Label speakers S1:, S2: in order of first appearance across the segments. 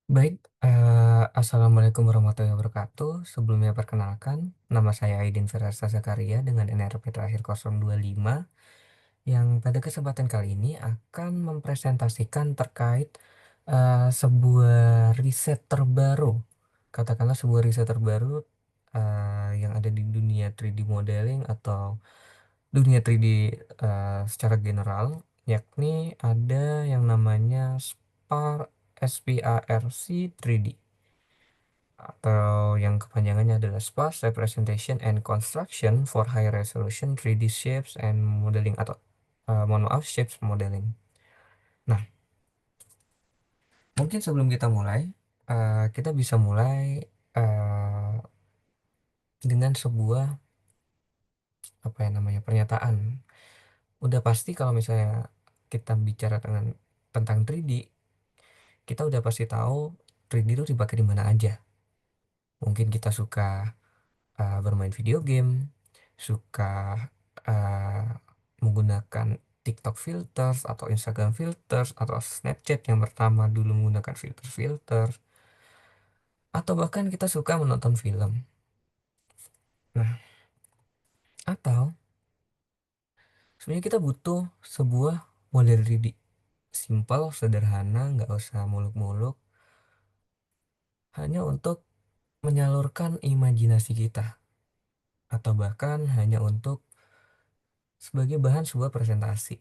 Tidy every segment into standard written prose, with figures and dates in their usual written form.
S1: Baik, assalamualaikum warahmatullahi wabarakatuh. Sebelumnya perkenalkan, nama saya Aidin Firasa Zakaria dengan NRP terakhir 025 yang pada kesempatan kali ini akan mempresentasikan terkait sebuah riset terbaru. Katakanlah sebuah riset terbaru yang ada di dunia 3D modeling atau dunia 3D secara general, yakni ada yang namanya SPARC 3D atau yang kepanjangannya adalah Sparse Representation and Construction for High Resolution 3D Shapes and Modeling atau mohon maaf Shapes Modeling. Nah, mungkin sebelum kita mulai, kita bisa mulai uh, dengan sebuah apa ya namanya pernyataan. Udah pasti kalau misalnya kita bicara tentang 3D, kita udah pasti tahu 3D itu dipakai di mana aja. Mungkin kita suka bermain video game, suka uh, menggunakan TikTok filters atau Instagram filters atau Snapchat yang pertama dulu menggunakan filter-filter, atau bahkan kita suka menonton film. Nah, atau sebenarnya kita butuh sebuah model 3D simple, sederhana, nggak usah muluk-muluk, hanya untuk menyalurkan imajinasi kita, atau bahkan hanya untuk sebagai bahan sebuah presentasi.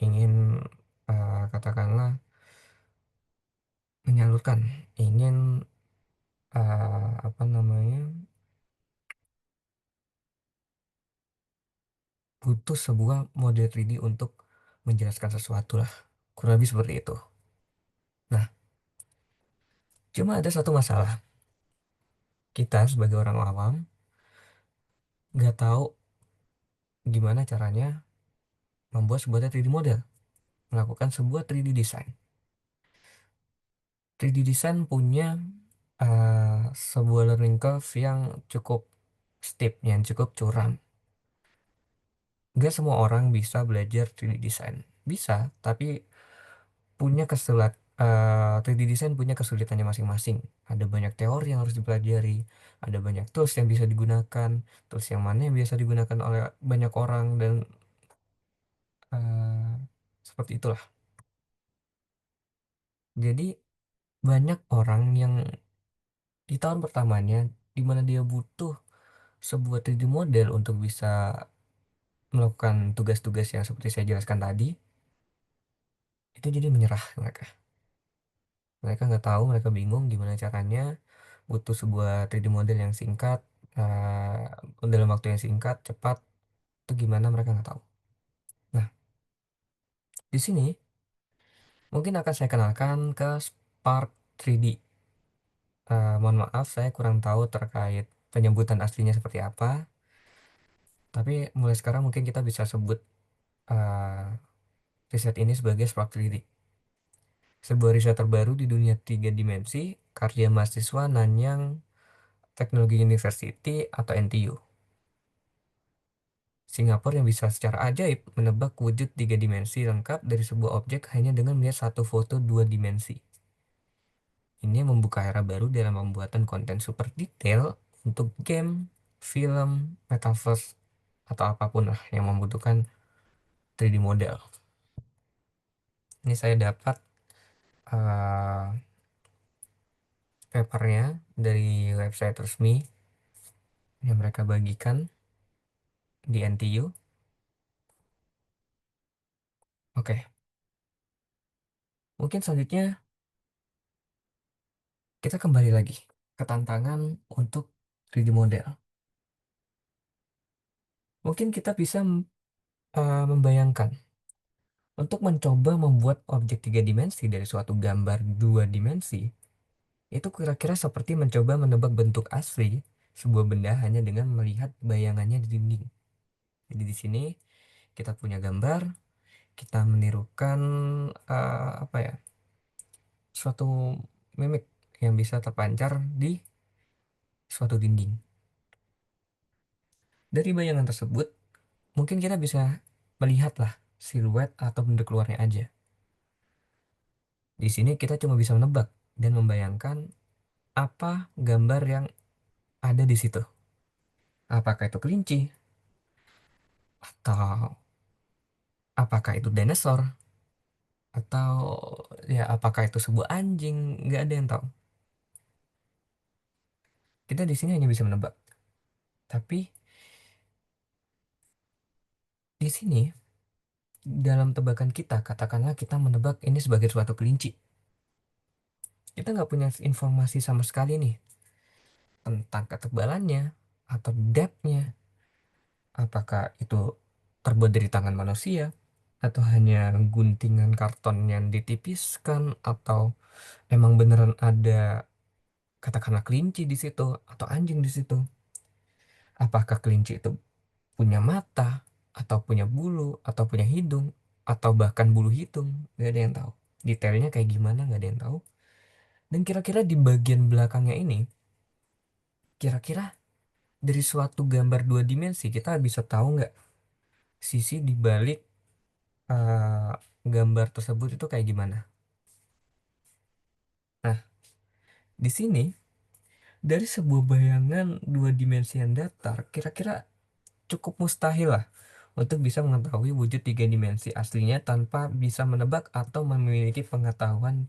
S1: Ingin katakanlah menyalurkan, ingin apa namanya, butuh sebuah model 3D untuk menjelaskan sesuatu lah, kurang lebih seperti itu. Nah, cuma ada satu masalah, kita sebagai orang awam nggak tahu gimana caranya membuat sebuah 3D model, melakukan sebuah 3D design. 3D design punya sebuah learning curve yang cukup steep, yang cukup curam. Nggak semua orang bisa belajar 3D design. Bisa, tapi punya 3D design punya kesulitannya masing-masing. Ada banyak teori yang harus dipelajari, ada banyak tools yang bisa digunakan, tools yang mana yang biasa digunakan oleh banyak orang, dan eh, seperti itulah. Jadi banyak orang yang di tahun pertamanya, di mana dia butuh sebuah 3D model untuk bisa melakukan tugas-tugas yang seperti saya jelaskan tadi, itu jadi menyerah mereka. Mereka nggak tahu, mereka bingung gimana caranya, butuh sebuah 3D model yang singkat, dalam waktu yang singkat, cepat, itu gimana mereka nggak tahu. Nah, di sini mungkin akan saya kenalkan ke Spark 3D. Mohon maaf, saya kurang tahu terkait penyebutan aslinya seperti apa, tapi mulai sekarang mungkin kita bisa sebut uh, riset ini sebagai Spark 3D. Sebuah riset terbaru di dunia tiga dimensi, karya mahasiswa Nanyang Technology University atau NTU Singapura yang bisa secara ajaib menebak wujud tiga dimensi lengkap dari sebuah objek hanya dengan melihat satu foto dua dimensi. Ini membuka era baru dalam pembuatan konten super detail untuk game, film, metaverse, atau apapun lah yang membutuhkan 3D model. Ini saya dapat uh, papernya dari website resmi yang mereka bagikan di NTU. Oke, mungkin selanjutnya kita kembali lagi ke tantangan untuk 3D model. Mungkin kita bisa membayangkan untuk mencoba membuat objek tiga dimensi dari suatu gambar dua dimensi, itu kira-kira seperti mencoba menebak bentuk asli sebuah benda hanya dengan melihat bayangannya di dinding. Jadi di sini kita punya gambar, kita menirukan apa ya, suatu mimik yang bisa terpancar di suatu dinding. Dari bayangan tersebut, mungkin kita bisa melihatlah siluet atau bentuk luarnya aja. Di sini kita cuma bisa menebak. dan membayangkan apa gambar yang ada di situ. Apakah itu kelinci, atau apakah itu dinosaur, atau ya apakah itu sebuah anjing, nggak ada yang tahu. Kita di sini hanya bisa menebak. Tapi di sini dalam tebakan kita, katakanlah kita menebak ini sebagai suatu kelinci. Kita nggak punya informasi sama sekali nih tentang ketebalannya atau depthnya. Apakah itu terbuat dari tangan manusia atau hanya guntingan karton yang ditipiskan atau emang beneran ada katakanlah kelinci di situ atau anjing di situ. Apakah kelinci itu punya mata atau punya bulu atau punya hidung atau bahkan bulu hidung, nggak ada yang tahu. Detailnya kayak gimana nggak ada yang tahu. Dan kira-kira di bagian belakangnya ini, kira-kira dari suatu gambar dua dimensi kita bisa tahu nggak sisi di balik eh, gambar tersebut itu kayak gimana. Nah, di sini dari sebuah bayangan dua dimensi yang datar, kira-kira cukup mustahil lah untuk bisa mengetahui wujud tiga dimensi aslinya tanpa bisa menebak atau memiliki pengetahuan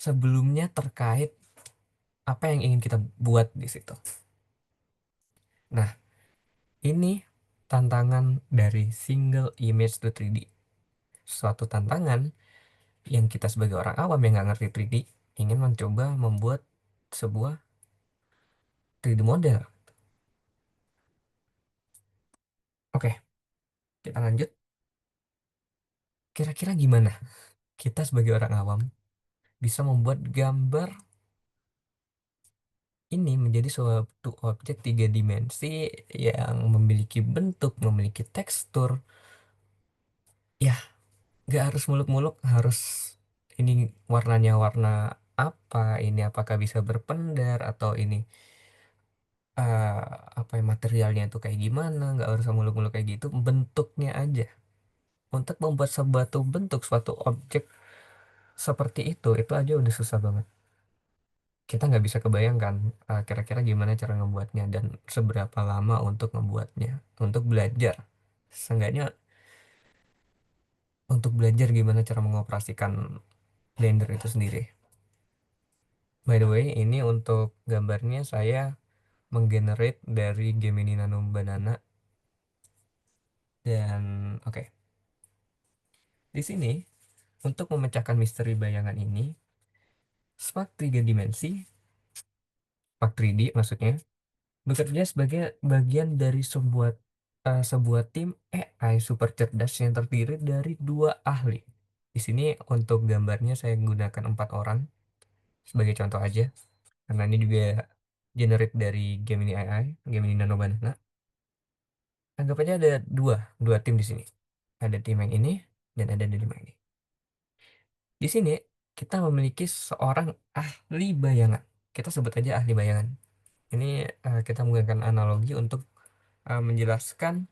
S1: sebelumnya terkait apa yang ingin kita buat di situ. Nah, ini tantangan dari single image to 3D. Suatu tantangan yang kita sebagai orang awam yang nggak ngerti 3D ingin mencoba membuat sebuah 3D model. Oke, kita lanjut. Kira-kira gimana kita sebagai orang awam bisa membuat gambar ini menjadi suatu objek tiga dimensi yang memiliki bentuk, memiliki tekstur. Ya, nggak harus muluk-muluk, harus ini warnanya warna apa, ini apakah bisa berpendar, atau ini eh, apa ya, materialnya itu kayak gimana, nggak harus muluk-muluk kayak gitu, bentuknya aja. Untuk membuat suatu bentuk, suatu objek seperti itu aja udah susah banget. Kita nggak bisa kebayangkan kira-kira gimana cara ngebuatnya dan seberapa lama untuk ngebuatnya, untuk belajar. Seenggaknya untuk belajar gimana cara mengoperasikan Blender itu sendiri. By the way, ini untuk gambarnya saya menggenerate dari Gemini Nano Banana dan oke. Di sini untuk memecahkan misteri bayangan ini, Spark 3 dimensi, Spark 3D maksudnya, bekerja sebagai bagian dari sebuah tim AI super cerdas yang terdiri dari dua ahli. Di sini untuk gambarnya saya gunakan 4 orang sebagai contoh aja, karena ini juga generate dari Gemini AI, Gemini Nano Banana. Anggap aja ada dua tim di sini. Ada tim yang ini dan ada tim yang ini. Di sini kita memiliki seorang ahli bayangan. Kita sebut aja ahli bayangan. Ini kita menggunakan analogi untuk menjelaskan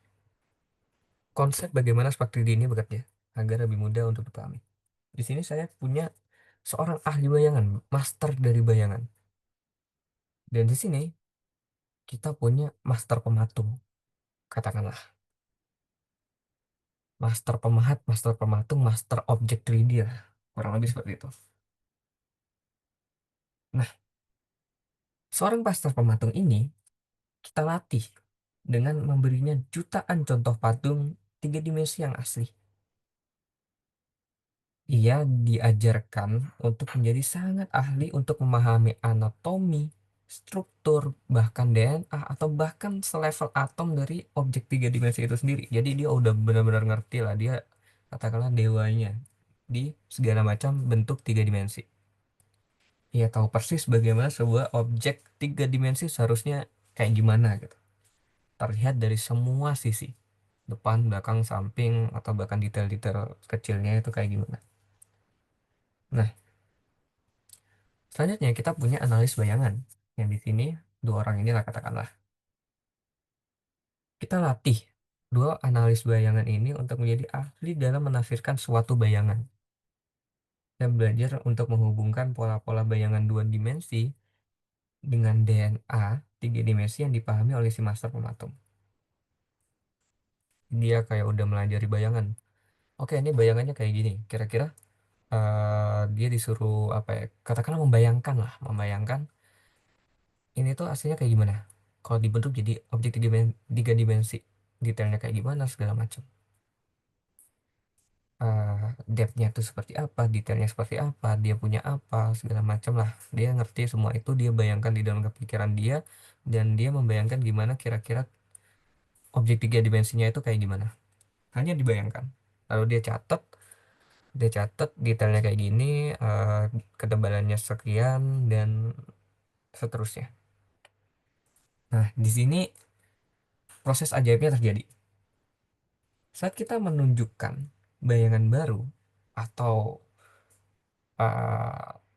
S1: konsep bagaimana Spark 3D ini bekerja agar lebih mudah untuk dipahami. Di sini saya punya seorang ahli bayangan, master dari bayangan. Dan di sini kita punya master pematung, katakanlah. Master pemahat, master pematung, master objek 3D lah. Kurang lebih seperti itu. Nah, seorang master pematung ini kita latih dengan memberinya jutaan contoh patung tiga dimensi yang asli. Ia diajarkan untuk menjadi sangat ahli untuk memahami anatomi, struktur, bahkan DNA, atau bahkan selevel atom dari objek tiga dimensi itu sendiri. Jadi dia udah benar-benar ngerti lah, dia katakanlah dewanya di segala macam bentuk tiga dimensi. Ia tahu persis bagaimana sebuah objek tiga dimensi seharusnya kayak gimana gitu. Terlihat dari semua sisi, depan, belakang, samping, atau bahkan detail-detail kecilnya itu kayak gimana. Nah, selanjutnya kita punya analis bayangan. Yang di sini dua orang inilah katakanlah. Kita latih dua analis bayangan ini untuk menjadi ahli dalam menafsirkan suatu bayangan. dan belajar untuk menghubungkan pola-pola bayangan dua dimensi dengan DNA tiga dimensi yang dipahami oleh si master pematung. Dia kayak udah melajari bayangan. Oke, ini bayangannya kayak gini. Kira-kira dia disuruh apa ya? Katakanlah membayangkan lah, membayangkan ini tuh aslinya kayak gimana. Kalau dibentuk jadi objek tiga dimensi, detailnya kayak gimana segala macam. Depth-nya itu seperti apa, detailnya seperti apa, dia punya apa, segala macam lah. Dia ngerti semua itu, dia bayangkan di dalam kepikiran dia, dan dia membayangkan gimana kira-kira objek tiga dimensinya itu kayak gimana. Hanya dibayangkan. Lalu dia catat detailnya kayak gini, eh, ketebalannya sekian, dan seterusnya. Nah, di sini proses ajaibnya terjadi. Saat kita menunjukkan bayangan baru atau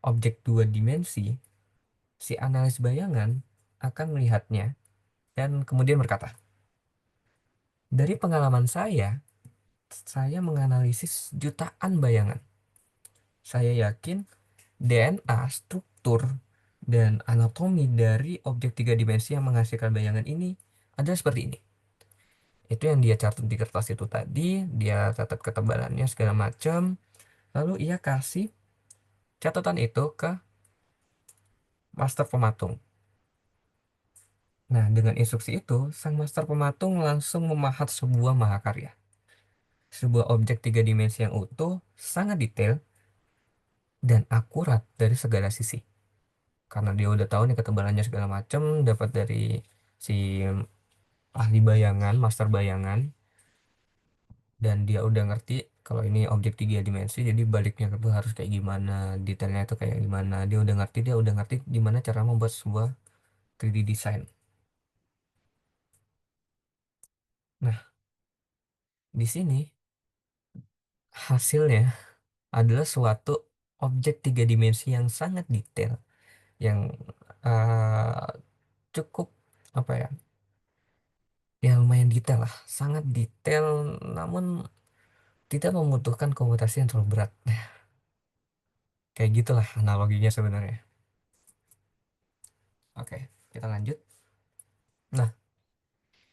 S1: objek dua dimensi, si analis bayangan akan melihatnya dan kemudian berkata, dari pengalaman saya menganalisis jutaan bayangan. Saya yakin DNA, struktur, dan anatomi dari objek tiga dimensi yang menghasilkan bayangan ini adalah seperti ini. Itu yang dia catat di kertas itu tadi, dia catat ketebalannya segala macam, lalu ia kasih catatan itu ke master pematung. Nah, dengan instruksi itu, sang master pematung langsung memahat sebuah mahakarya. Sebuah objek tiga dimensi yang utuh, sangat detail, dan akurat dari segala sisi. Karena dia udah tahu nih ketebalannya segala macam, dapat dari si ahli bayangan, master bayangan, dan dia udah ngerti kalau ini objek tiga dimensi, jadi baliknya itu harus kayak gimana, detailnya itu kayak gimana. Dia udah ngerti gimana cara membuat sebuah 3D design. Nah, di sini hasilnya adalah suatu objek tiga dimensi yang sangat detail, yang eh, cukup apa ya, ya lumayan detail lah, sangat detail, namun tidak membutuhkan komputasi yang terlalu berat. Kayak gitulah analoginya sebenarnya. Oke, kita lanjut. Nah,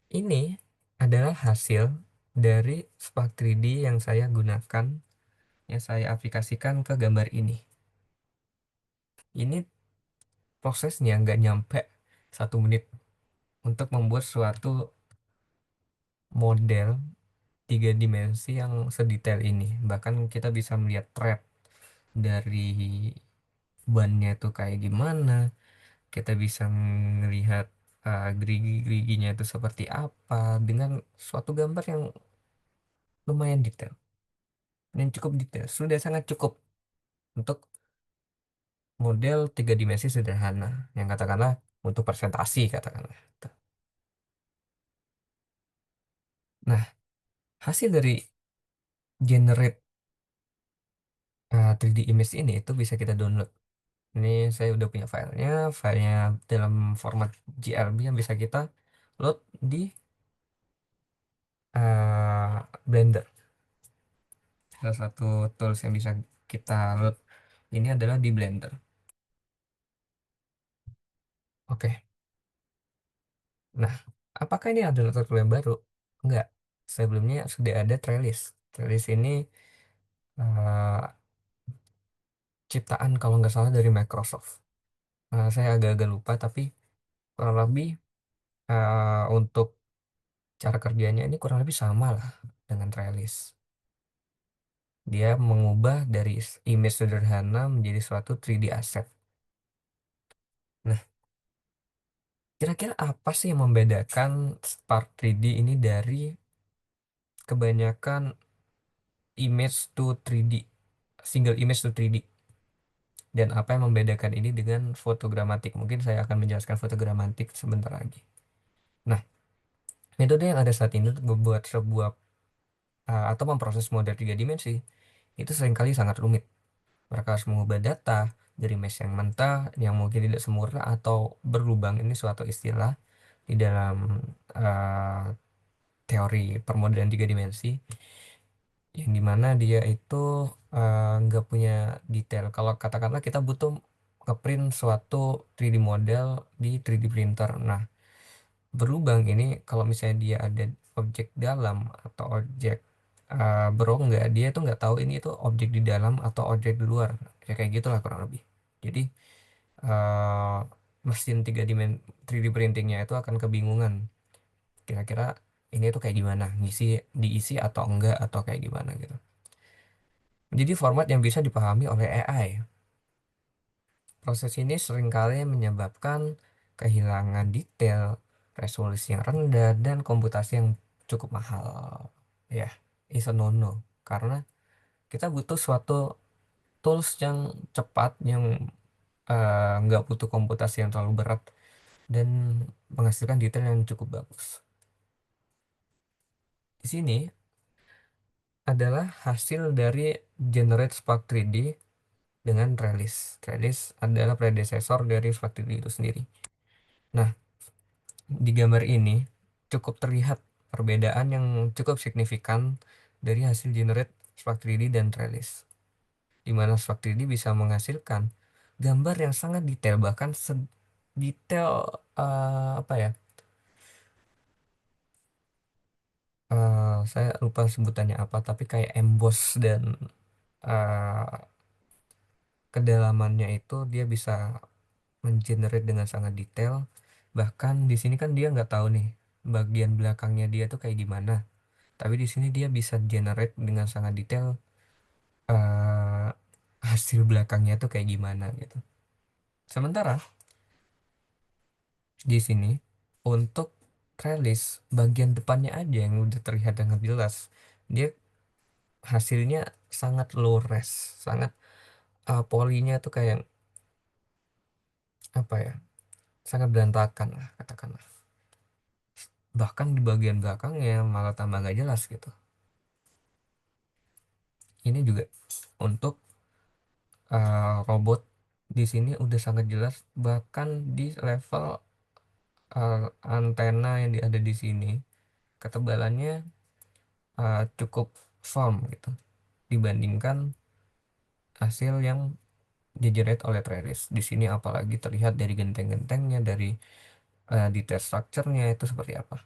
S1: ini adalah hasil dari Spark 3D yang saya gunakan, yang saya aplikasikan ke gambar ini. Ini prosesnya nggak nyampe 1 menit untuk membuat suatu model tiga dimensi yang sedetail ini. Bahkan kita bisa melihat thread dari bannya itu kayak gimana, kita bisa melihat gerigi-geriginya itu seperti apa dengan suatu gambar yang lumayan detail dan cukup detail. Sudah sangat cukup untuk model tiga dimensi sederhana yang katakanlah untuk presentasi katakanlah. Nah, hasil dari generate 3D image ini itu bisa kita download. Ini saya udah punya filenya dalam format JLB yang bisa kita load di Blender. Salah satu tools yang bisa kita load ini adalah di Blender. Oke, nah apakah ini adalah tutorial yang baru? Enggak, sebelumnya sudah ada Trellis. Trellis ini eh, ciptaan kalau nggak salah dari Microsoft. Saya agak-agak lupa, tapi kurang lebih untuk cara kerjanya ini kurang lebih sama lah dengan Trellis. Dia mengubah dari image sederhana menjadi suatu 3D asset. Nah, kira-kira apa sih yang membedakan Spark 3D ini dari kebanyakan image to 3D, single image to 3D? Dan apa yang membedakan ini dengan fotogrammatik? Mungkin saya akan menjelaskan fotogrammatik sebentar lagi. Nah, metode yang ada saat ini untuk membuat sebuah atau memproses model tiga dimensi itu seringkali sangat rumit. Mereka harus mengubah data dari mesh yang mentah, yang mungkin tidak sempurna atau berlubang. Ini suatu istilah di dalam uh, teori permodelan tiga dimensi. yang dimana dia itu nggak punya detail. Kalau katakanlah kita butuh ngeprint suatu 3D model di 3D printer. Nah, berlubang ini kalau misalnya dia ada objek dalam atau objek berongga, dia tuh nggak tahu ini itu objek di dalam atau objek di luar. Ya kayak gitulah kurang lebih. Jadi eh, mesin 3D printingnya itu akan kebingungan kira-kira ini tuh kayak gimana, diisi atau enggak atau kayak gimana gitu. Jadi format yang bisa dipahami oleh AI. Proses ini seringkali menyebabkan kehilangan detail, resolusi yang rendah, dan komputasi yang cukup mahal. Ya, is a no-no. Karena kita butuh suatu tools yang cepat, yang nggak butuh komputasi yang terlalu berat, dan menghasilkan detail yang cukup bagus. Di sini adalah hasil dari Generate Spark 3D dengan Trellis. Trellis adalah predesesor dari Spark 3D itu sendiri. Nah, di gambar ini cukup terlihat perbedaan yang cukup signifikan dari hasil Generate Spark 3D dan Trellis. Di mana Spark 3D bisa menghasilkan gambar yang sangat detail, bahkan sedetail apa ya? Saya lupa sebutannya apa, tapi kayak emboss dan eh, kedalamannya itu dia bisa mengenerate dengan sangat detail. Bahkan di sini kan dia nggak tahu nih bagian belakangnya dia tuh kayak gimana, tapi di sini dia bisa generate dengan sangat detail eh, hasil belakangnya tuh kayak gimana gitu. Sementara di sini untuk trellis bagian depannya aja yang udah terlihat dengan jelas, dia hasilnya sangat low res, sangat polinya tuh kayak apa ya, sangat berantakan lah katakanlah. Bahkan di bagian belakangnya malah tambah nggak jelas gitu. Ini juga untuk robot di sini udah sangat jelas, bahkan di level antena yang ada di sini ketebalannya cukup firm gitu dibandingkan hasil yang di-generate oleh Trellis. Di sini apalagi terlihat dari genteng-gentengnya, dari detail structure-nya itu seperti apa.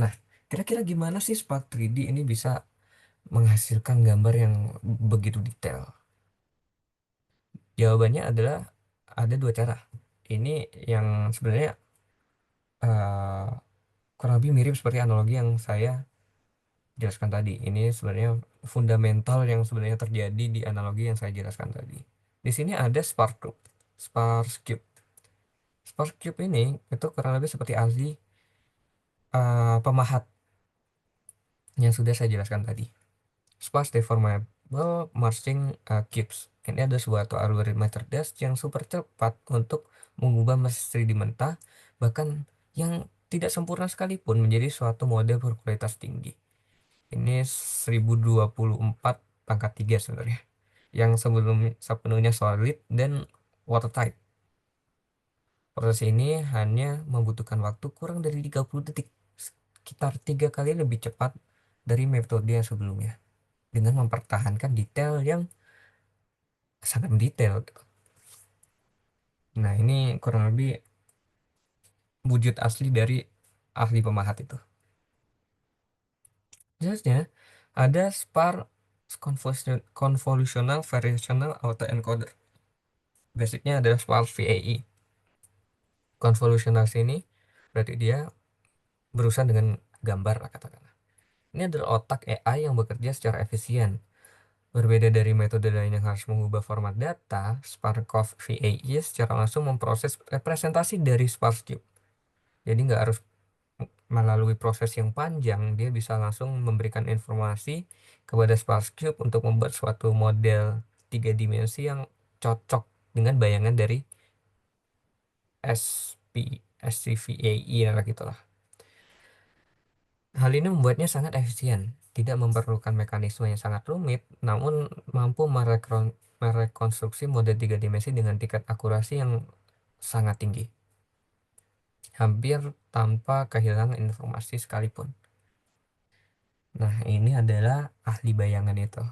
S1: Nah, kira-kira gimana sih Spark 3D ini bisa menghasilkan gambar yang begitu detail? Jawabannya adalah ada dua cara. Ini yang sebenarnya eh, kurang lebih mirip seperti analogi yang saya jelaskan tadi. Ini sebenarnya fundamental yang sebenarnya terjadi di analogi yang saya jelaskan tadi. Di sini ada Spark Cube. Spark Cube. Spark Cube ini itu kurang lebih seperti ahli pemahat yang sudah saya jelaskan tadi. Sparse Deformable Marching Cubes. Ini ada suatu algoritma cerdas yang super cepat untuk mengubah mesin 3D mentah, bahkan yang tidak sempurna sekalipun menjadi suatu model berkualitas tinggi. Ini 1024 pangkat 3 sebenarnya. Yang sebelum sepenuhnya solid dan watertight. Proses ini hanya membutuhkan waktu kurang dari 30 detik, sekitar 3 kali lebih cepat dari metode yang sebelumnya, dengan mempertahankan detail yang sangat detail gitu. Nah, ini kurang lebih wujud asli dari ahli pemahat itu. Jelasnya, ada SPAR Convolutional Variational Autoencoder. Basicnya adalah SPAR VAE. Convolutional sini berarti dia berurusan dengan gambar lah katakanlah. Ini adalah otak AI yang bekerja secara efisien. Berbeda dari metode lain yang harus mengubah format data, SparkCoV VAE secara langsung memproses representasi dari SparkCube. Jadi nggak harus melalui proses yang panjang, dia bisa langsung memberikan informasi kepada SparkCube untuk membuat suatu model 3 dimensi yang cocok dengan bayangan dari SCVAE lah gitulah. Hal ini membuatnya sangat efisien, tidak memerlukan mekanisme yang sangat rumit, namun mampu merekonstruksi model 3 dimensi dengan tingkat akurasi yang sangat tinggi, hampir tanpa kehilangan informasi sekalipun. Nah, ini adalah ahli bayangan itu,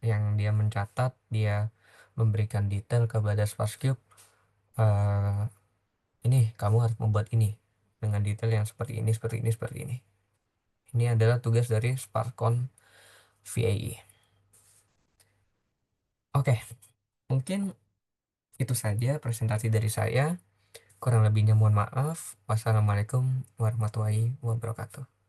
S1: yang dia mencatat, dia memberikan detail kepada Spark eh ini kamu harus membuat ini dengan detail yang seperti ini, seperti ini, seperti ini. Ini adalah tugas dari Sparkon VAE. Oke, mungkin itu saja presentasi dari saya. Kurang lebihnya mohon maaf. Wassalamualaikum warahmatullahi wabarakatuh.